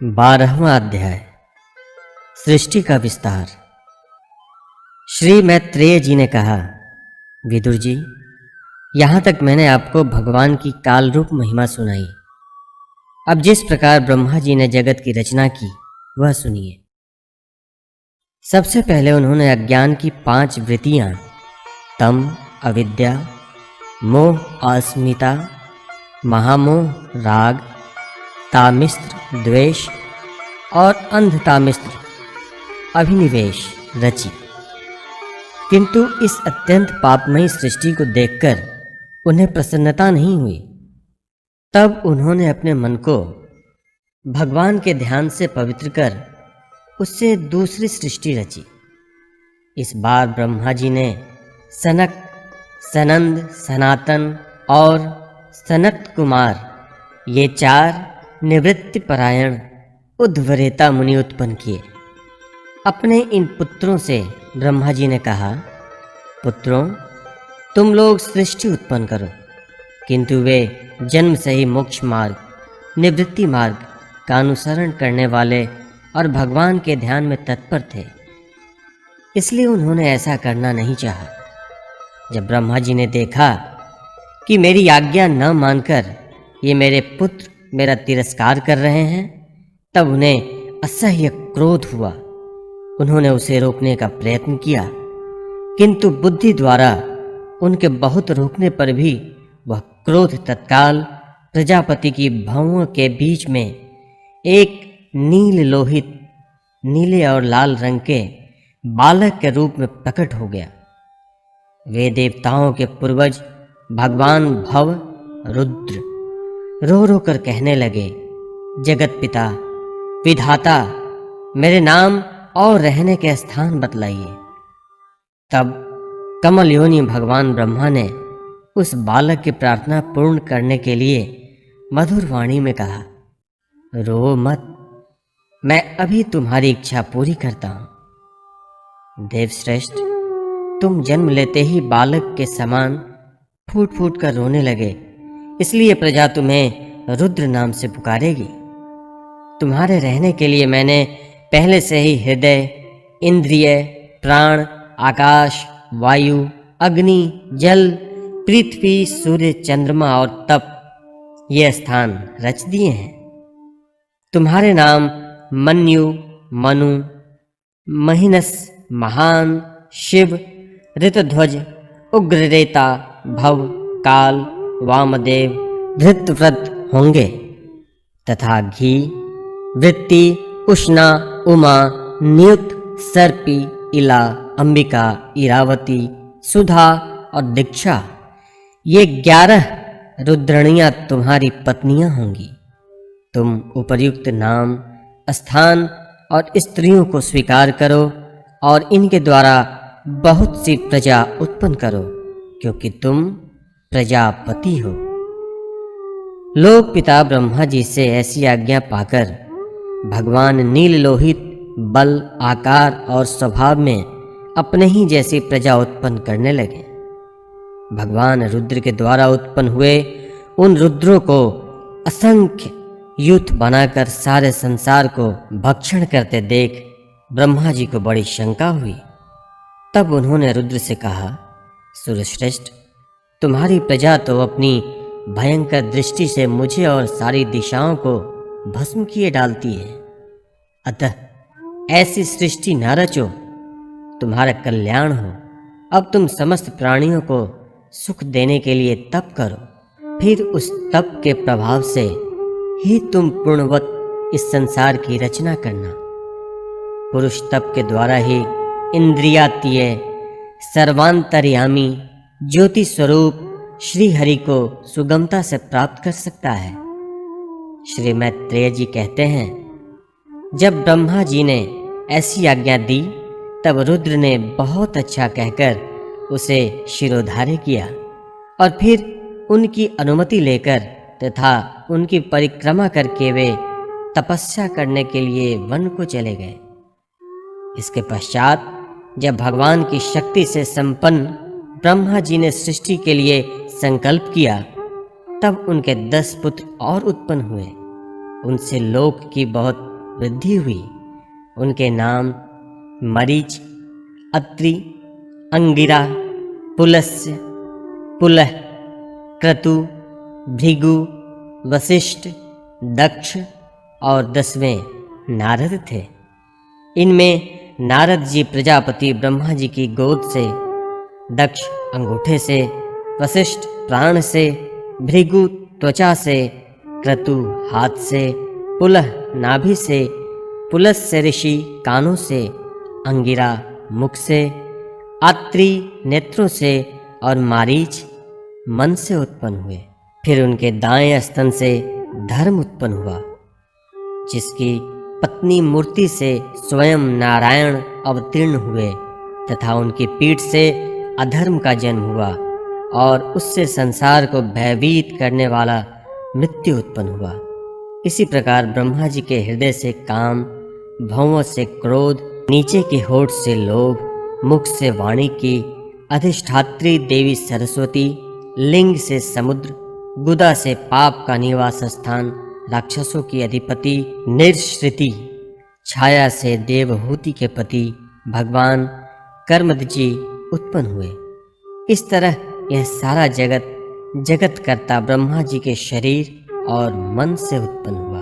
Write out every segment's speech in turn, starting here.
12वां अध्याय सृष्टि का विस्तार। श्री मैत्रेय जी ने कहा, विदुर जी, यहाँ तक मैंने आपको भगवान की काल रूप महिमा सुनाई। अब जिस प्रकार ब्रह्मा जी ने जगत की रचना की वह सुनिए। सबसे पहले उन्होंने अज्ञान की 5 वृत्तियां तम, अविद्या, मोह, अस्मिता, महामोह, राग, तामिस्त्र, द्वेष और अंधतामिस्त्र, अभिनिवेश रची। किंतु इस अत्यंत पापमयी सृष्टि को देखकर उन्हें प्रसन्नता नहीं हुई। तब उन्होंने अपने मन को भगवान के ध्यान से पवित्र कर उससे दूसरी सृष्टि रची। इस बार ब्रह्मा जी ने सनक, सनंद, सनातन और सनत कुमार ये 4 निवृत्ति परायण उद्धवरेता मुनि उत्पन्न किए। अपने इन पुत्रों से ब्रह्मा जी ने कहा, पुत्रों, तुम लोग सृष्टि उत्पन्न करो। किंतु वे जन्म से ही मोक्ष मार्ग, निवृत्ति मार्ग का अनुसरण करने वाले और भगवान के ध्यान में तत्पर थे, इसलिए उन्होंने ऐसा करना नहीं चाहा। जब ब्रह्मा जी ने देखा कि मेरी आज्ञा न मानकर ये मेरे पुत्र मेरा तिरस्कार कर रहे हैं, तब उन्हें असह्य क्रोध हुआ। उन्होंने उसे रोकने का प्रयत्न किया, किंतु बुद्धि द्वारा उनके बहुत रोकने पर भी वह क्रोध तत्काल प्रजापति की भौहों के बीच में एक नील लोहित, नीले और लाल रंग के बालक के रूप में प्रकट हो गया। वे देवताओं के पूर्वज भगवान भव रुद्र रो रो कर कहने लगे, जगत पिता, विधाता, मेरे नाम और रहने के स्थान बतलाइए। तब कमल योनि भगवान ब्रह्मा ने उस बालक की प्रार्थना पूर्ण करने के लिए मधुर वाणी में कहा, रो मत, मैं अभी तुम्हारी इच्छा पूरी करता हूं। देवश्रेष्ठ, तुम जन्म लेते ही बालक के समान फूट फूट कर रोने लगे, इसलिए प्रजा तुम्हें रुद्र नाम से पुकारेगी। तुम्हारे रहने के लिए मैंने पहले से ही हृदय, इंद्रिय, प्राण, आकाश, वायु, अग्नि, जल, पृथ्वी, सूर्य, चंद्रमा और तप ये स्थान रच दिए हैं। तुम्हारे नाम मन्यु, मनु, महिनस, महान, शिव, ऋतध्वज, उग्ररेता, भव, काल, वामदेव, धृतव्रत होंगे तथा घी, वृत्ति, उष्णा, उमा, नियुक्त, सर्पी, इला, अंबिका, इरावती, सुधा और दीक्षा ये 11 रुद्रणियां तुम्हारी पत्नियां होंगी। तुम उपर्युक्त नाम, स्थान और स्त्रियों को स्वीकार करो और इनके द्वारा बहुत सी प्रजा उत्पन्न करो, क्योंकि तुम प्रजापति हो। लोक पिता ब्रह्मा जी से ऐसी आज्ञा पाकर भगवान नील लोहित बल, आकार और स्वभाव में अपने ही जैसी प्रजा उत्पन्न करने लगे। भगवान रुद्र के द्वारा उत्पन्न हुए उन रुद्रों को असंख्य यूथ बनाकर सारे संसार को भक्षण करते देख ब्रह्मा जी को बड़ी शंका हुई। तब उन्होंने रुद्र से कहा, सूर्यश्रेष्ठ, तुम्हारी प्रजा तो अपनी भयंकर दृष्टि से मुझे और सारी दिशाओं को भस्म किए डालती है। अतः ऐसी सृष्टि न रचो, तुम्हारा कल्याण हो। अब तुम समस्त प्राणियों को सुख देने के लिए तप करो, फिर उस तप के प्रभाव से ही तुम पूर्णवत इस संसार की रचना करना। पुरुष तप के द्वारा ही इंद्रियातीय, सर्वांतर्यामी, ज्योति स्वरूप श्री हरि को सुगमता से प्राप्त कर सकता है। श्री मैत्रेय जी कहते हैं, जब ब्रह्मा जी ने ऐसी आज्ञा दी, तब रुद्र ने बहुत अच्छा कहकर उसे शिरोधार्य किया और फिर उनकी अनुमति लेकर तथा उनकी परिक्रमा करके वे तपस्या करने के लिए वन को चले गए। इसके पश्चात जब भगवान की शक्ति से संपन्न ब्रह्मा जी ने सृष्टि के लिए संकल्प किया, तब उनके 10 पुत्र और उत्पन्न हुए। उनसे लोक की बहुत वृद्धि हुई। उनके नाम मरीच, अत्रि, अंगिरा, पुलस्त्य, पुलह, क्रतु, भृगु, वशिष्ठ, दक्ष और 10वें नारद थे। इनमें नारद जी प्रजापति ब्रह्मा जी की गोद से, दक्ष अंगूठे से, वशिष्ठ प्राण से, भृगु त्वचा से, क्रतु हाथ से, पुलह नाभि से, पुलस्त्य ऋषि कानों से, अंगिरा मुख से, आत्री नेत्रों से और मारीच मन से उत्पन्न हुए। फिर उनके दाएं स्तन से धर्म उत्पन्न हुआ, जिसकी पत्नी मूर्ति से स्वयं नारायण अवतीर्ण हुए, तथा उनकी पीठ से अधर्म का जन्म हुआ और उससे संसार को भयभीत करने वाला मृत्यु उत्पन्न हुआ। इसी प्रकार ब्रह्मा जी के हृदय से काम, भौंवों से क्रोध, नीचे की होठ से लोभ, मुख से वाणी की अधिष्ठात्री देवी सरस्वती, लिंग से समुद्र, गुदा से पाप का निवास स्थान, राक्षसों की अधिपति निरश्रिति, छाया से देवहूति के पति भगवान कर्मध्वजी उत्पन्न हुए। इस तरह यह सारा जगत जगतकर्ता ब्रह्मा जी के शरीर और मन से उत्पन्न हुआ।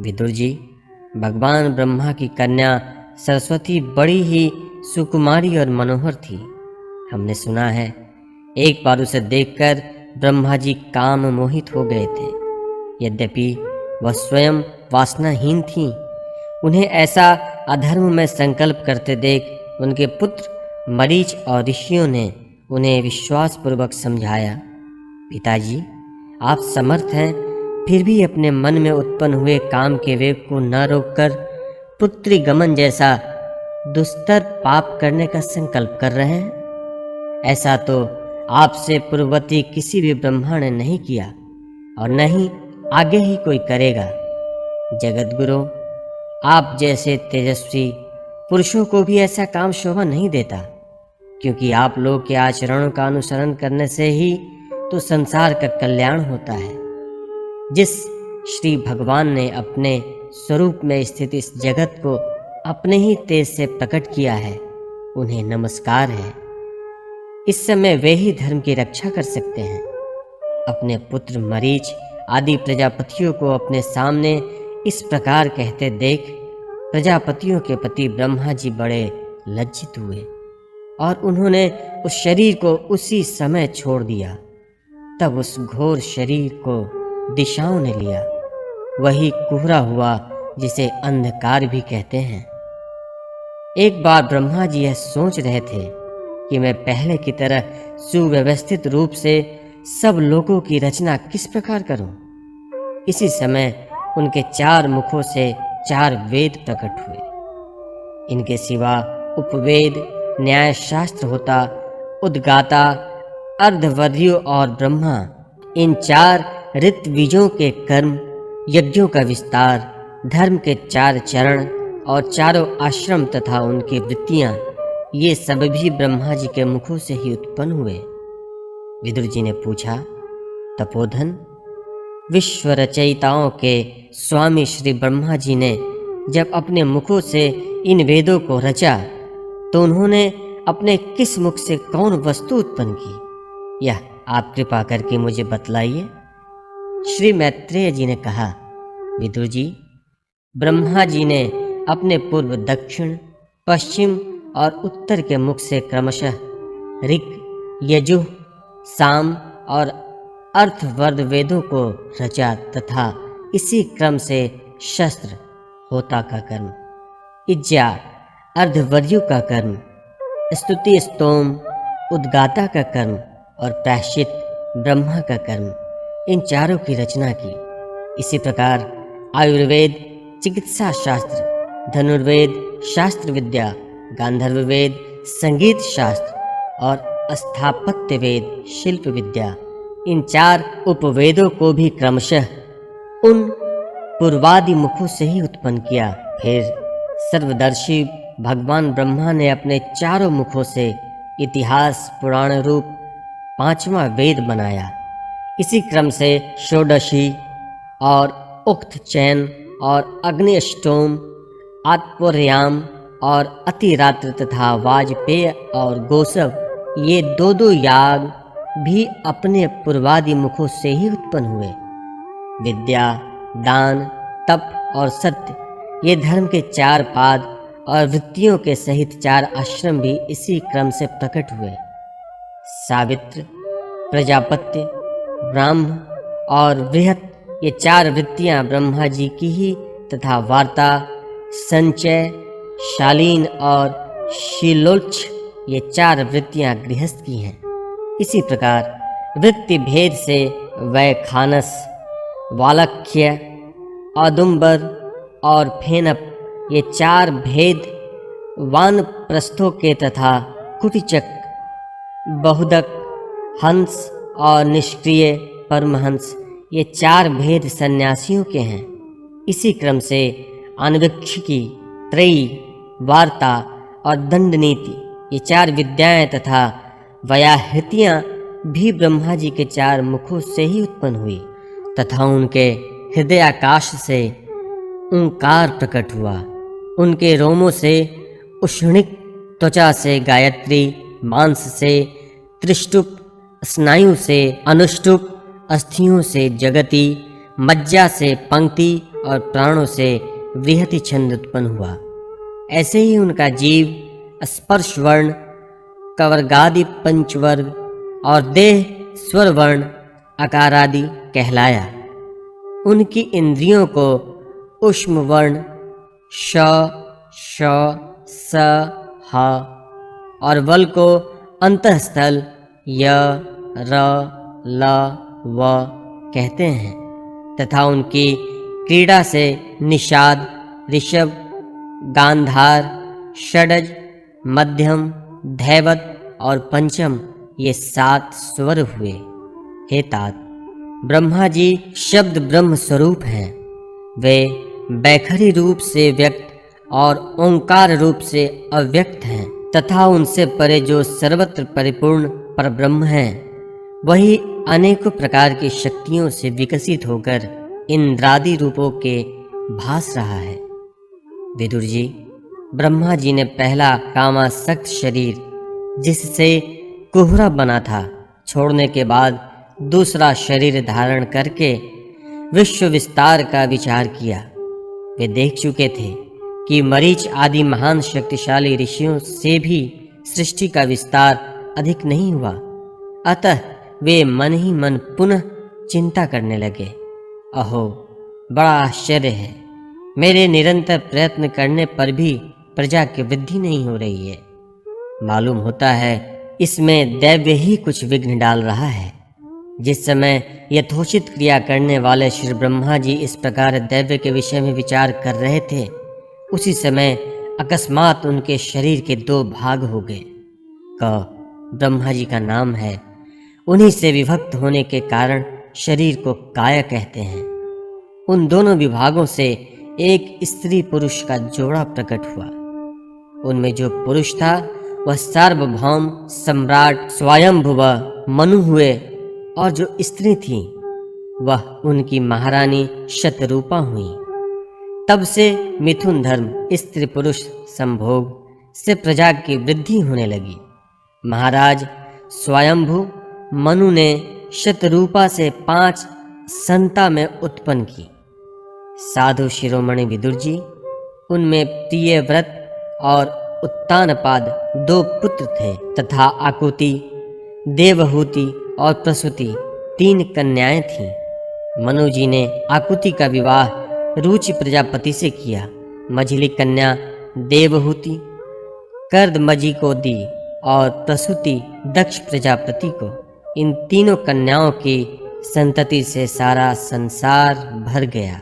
विदुर जी, भगवान ब्रह्मा की कन्या सरस्वती बड़ी ही सुकुमारी और मनोहर थी। हमने सुना है एक बार उसे देखकर ब्रह्मा जी काम मोहित हो गए थे। यद्यपि वह स्वयं वासनाहीन थीं, उन्हें ऐसा अधर्म में संकल्प करते देख उनके पुत्र मरीच और ऋषियों ने उन्हें विश्वासपूर्वक समझाया, पिताजी आप समर्थ हैं, फिर भी अपने मन में उत्पन्न हुए काम के वेग को न रोककर पुत्री गमन जैसा दुस्तर पाप करने का संकल्प कर रहे हैं। ऐसा तो आपसे पूर्ववर्ती किसी भी ब्रह्मा ने नहीं किया और न ही आगे ही कोई करेगा। जगतगुरु, आप जैसे तेजस्वी पुरुषों को भी ऐसा काम शोभा नहीं देता, क्योंकि आप लोग के आचरणों का अनुसरण करने से ही तो संसार का कल्याण होता है। जिस श्री भगवान ने अपने स्वरूप में स्थित इस जगत को अपने ही तेज से प्रकट किया है, उन्हें नमस्कार है। इस समय वे ही धर्म की रक्षा कर सकते हैं। अपने पुत्र मरीच आदि प्रजापतियों को अपने सामने इस प्रकार कहते देख प्रजापतियों के पति ब्रह्मा जी बड़े लज्जित हुए और उन्होंने उस शरीर को उसी समय छोड़ दिया। तब उस घोर शरीर को दिशाओं ने लिया, वही कुहरा हुआ जिसे अंधकार भी कहते हैं। एक बार ब्रह्मा जी यह सोच रहे थे कि मैं पहले की तरह सुव्यवस्थित रूप से सब लोगों की रचना किस प्रकार करूं। इसी समय उनके 4 मुखों से 4 वेद प्रकट हुए। इनके सिवा उपवेद, न्याय शास्त्र होता, उद्गाता, अर्धवर्यु और ब्रह्मा, इन 4 ऋत्विजों के कर्म, यज्ञों का विस्तार, धर्म के 4 चरण और चारों आश्रम तथा उनकी वृत्तियां, ये सब भी ब्रह्मा जी के मुखों से ही उत्पन्न हुए। विदुर जी ने पूछा, तपोधन, विश्व रचयिताओं के स्वामी श्री ब्रह्मा जी ने जब अपने मुखों से इन वेदों को रचा तो उन्होंने अपने किस मुख से कौन वस्तु उत्पन्न की, यह आप कृपा करके मुझे बतलाइए। श्री मैत्रेय जी ने कहा, विदुर जी, ब्रह्मा जी ने अपने पूर्व, दक्षिण, पश्चिम और उत्तर के मुख से क्रमशः ऋक, यजुः, साम और अर्थवर्ध वेदों को रचा तथा इसी क्रम से शस्त्र, होता का कर्म, इज्जा, अर्धवर्यु का कर्म, स्तुति, स्तोम, उद्गाता का कर्म और प्रायश्चित, ब्रह्मा का कर्म, इन चारों की रचना की। इसी प्रकार आयुर्वेद, चिकित्सा शास्त्र, धनुर्वेद, शास्त्र विद्या, गांधर्व वेद, संगीत शास्त्र और स्थापत्य वेद, शिल्प विद्या, इन 4 उपवेदों को भी क्रमशः उन पूर्वादि मुखों से ही उत्पन्न किया। फिर सर्वदर्शी भगवान ब्रह्मा ने अपने चारों मुखों से इतिहास पुराण रूप 5वां वेद बनाया। इसी क्रम से षोडशी और उक्त चैन और अग्नि अष्टोम, आत्पर्याम और अतिरात्र तथा वाजपेय और गोसव, ये दो दो याग भी अपने पूर्वादि मुखों से ही उत्पन्न हुए। विद्या, दान, तप और सत्य, ये धर्म के 4 पाद और वृत्तियों के सहित 4 आश्रम भी इसी क्रम से प्रकट हुए। सावित्र, प्रजापत्य, ब्राह्म और बृहत, ये 4 वृत्तियां ब्रह्मा जी की ही तथा वार्ता, संचय, शालीन और शीलोच्छ, ये 4 वृत्तियां गृहस्थ की हैं। इसी प्रकार वृत्ति भेद से वैखानस, वालख्य, औदुंबर और फेनप, ये 4 भेद वानप्रस्थों के तथा कुटिचक, बहुदक, हंस और निष्क्रिय परमहंस, ये 4 भेद सन्यासियों के हैं। इसी क्रम से अनविक्षिकी, त्रयी, वार्ता और दंड नीति, ये 4 विद्याएं तथा व्याहृतियां भी ब्रह्मा जी के 4 मुखों से ही उत्पन्न हुई तथा उनके हृदयाकाश से ओंकार प्रकट हुआ। उनके रोमों से उष्णिक, त्वचा से गायत्री, मांस से त्रिष्टुप, स्नायु से अनुष्टुप, अस्थियों से जगति, मज्जा से पंक्ति और प्राणों से बृहति छंद उत्पन्न हुआ। ऐसे ही उनका जीव स्पर्श वर्ण, कवर्गादि पंचवर्ग और देह स्वर वर्ण आकारादि कहलाया। उनकी इंद्रियों को उष्म वर्ण श, श, स, ह और बल को अंतःस्थल य, र, ल, व कहते हैं तथा उनकी क्रीड़ा से निषाद, ऋषभ, गांधार, षडज, मध्यम, धैवत और पंचम, ये 7 स्वर हुए। हे तात, ब्रह्मा जी शब्द ब्रह्म स्वरूप हैं। वे बैखरी रूप से व्यक्त और ओंकार रूप से अव्यक्त हैं तथा उनसे परे जो सर्वत्र परिपूर्ण परब्रह्म हैं, वही अनेकों प्रकार की शक्तियों से विकसित होकर इंद्रादि रूपों के भास रहा है। विदुर जी, ब्रह्मा जी ने पहला कामासक्त शरीर, जिससे कुहरा बना था, छोड़ने के बाद दूसरा शरीर धारण करके विश्व विस्तार का विचार किया। वे देख चुके थे कि मरीच आदि महान शक्तिशाली ऋषियों से भी सृष्टि का विस्तार अधिक नहीं हुआ। अतः वे मन ही मन पुनः चिंता करने लगे। अहो, बड़ा आश्चर्य है, मेरे निरंतर प्रयत्न करने पर भी प्रजा की वृद्धि नहीं हो रही है। मालूम होता है इसमें दैव्य ही कुछ विघ्न डाल रहा है। जिस समय यथोचित क्रिया करने वाले श्री ब्रह्मा जी इस प्रकार दैव्य के विषय में विचार कर रहे थे, उसी समय अकस्मात उनके शरीर के 2 भाग हो गए। क ब्रह्मा जी का नाम है, उन्हीं से विभक्त होने के कारण शरीर को काया कहते हैं। उन दोनों विभागों से एक स्त्री पुरुष का जोड़ा प्रकट हुआ। उनमें जो पुरुष था वह सार्वभौम सम्राट स्वयंभुव मनु हुए और जो स्त्री थी वह उनकी महारानी शतरूपा हुई। तब से मिथुन धर्म, स्त्री पुरुष संभोग से प्रजा की वृद्धि होने लगी। महाराज स्वयंभु मनु ने शतरूपा से 5 संता में उत्पन्न की। साधु शिरोमणि विदुर जी, उनमें प्रियव्रत और उत्तानपाद 2 पुत्र थे तथा आकुति, देवहूति और प्रसूति 3 कन्याएं थीं। मनु जी ने आकुति का विवाह रुचि प्रजापति से किया। मझली कन्या देवहूति कर्दमजी को दी और प्रसूति दक्ष प्रजापति को। इन तीनों कन्याओं की संतति से सारा संसार भर गया।